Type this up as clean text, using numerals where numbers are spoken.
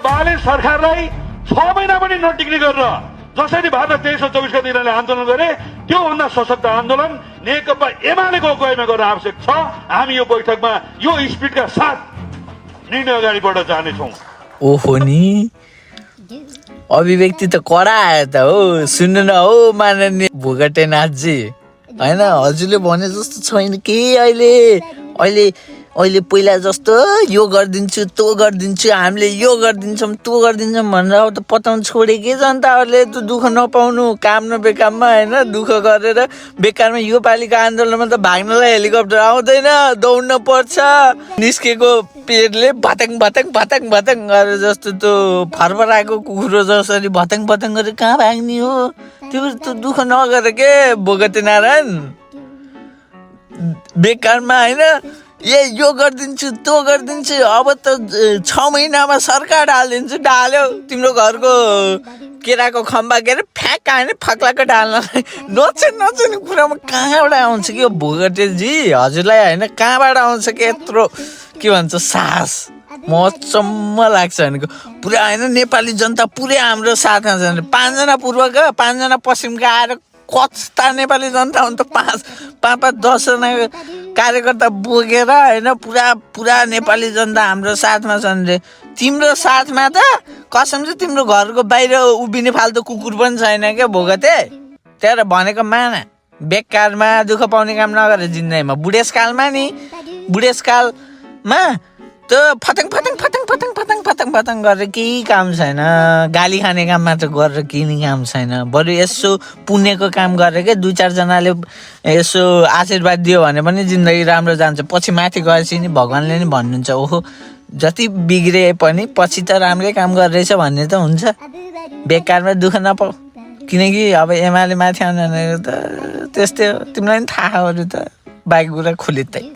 बाले सरकारलाई 6 महिना पनि नटिक्ने गरेर जसरी भारत 23 र 24 गते यिनीहरूले आन्दोलन गरे त्योभन्दा सशक्त आन्दोलन नेकपा एमालेको अगुवाईमा गर्न आवश्यक छ। हामी यो बैठकमा यो स्पिडका साथ निर्णय अगाडि बढ्न चाहनेछौँ। ओहो नि अभिव्यक्ति त कडा आयो त हो। सुन्नु न हो माननीय भोगटेनाथजी, होइन हजुरले भने जस्तो छैन के अहिले पहिला जस्तो यो गरिदिन्छु त्यो गरिदिन्छु हामीले यो गरिदिन्छौँ त्यो गरिदिन्छौँ भनेर अब त पताउनु छोडे के जनताहरूले त दुःख नपाउनु काम नबेकाममा होइन दुःख गरेर बेकारमा यो पालिको आन्दोलनमा त भाग्नलाई हेलिकप्टर आउँदैन दौड्न पर्छ। निस्केको पेटले भत्याङ भत्याङ भत्याङ भत्याङ गरेर जस्तो त्यो फरफराएको कुकुरो जसरी भत्याङ भत्याङ गरेर कहाँ भाग्ने हो। त्यो त दुःख नगर के भोगटेनारायण बेकारमा होइन यो गरिदिन्छु त्यो गरिदिन्छु अब त 6 महिनामा सरकार हालिदिन्छु ढाल्यो तिम्रो घरको केराको खम्बा के अरे फ्याँक होइन फक्लाको ढाल्नलाई नचेन कुरामा कहाँबाट आउँछ कि यो भोगटेजी हजुरलाई होइन कहाँबाट आउँछ कि यत्रो के भन्छ साहस। म अचम्म लाग्छ भनेको पुरा होइन नेपाली जनता पुरै हाम्रो साथमा छ। 5 जना पूर्वका 5 जना पश्चिमका आएर कस्ता नेपाली जनता हुन् त 5-10 जना कार्यकर्ता बोकेर होइन पुरा नेपाली जनता हाम्रो साथमा छन् रे। तिम्रो साथमा त कसम चाहिँ तिम्रो घरको बाहिर उभिने फाल्तु कुकुर पनि छैन क्या भोगटे। त्यही भनेको माना बेकारमा दुःख पाउने काम नगरे जिन्दगीमा बुढेसकालमा त फतङ फतङ गरेर केही काम छैन। गाली खाने काम मात्र गरेर केही काम छैन। बरु यसो पुण्यको काम गरेर के 2-4 जनाले यसो आशीर्वाद दियो भने पनि जिन्दगी राम्रो जान्छ। पछि माथि गएपछि नि भगवान्ले नि भन्नुहुन्छ ओहो जति बिग्रे पनि पछि त राम्रै काम गरिरहेछ भन्ने त हुन्छ। बेकारमा दुःख नपाऊ किनकि अब एमाले माथि आउनु भनेको त त्यस्तै हो। तिमीलाई पनि थाहा हो त बाइक कुरा खुलिँदै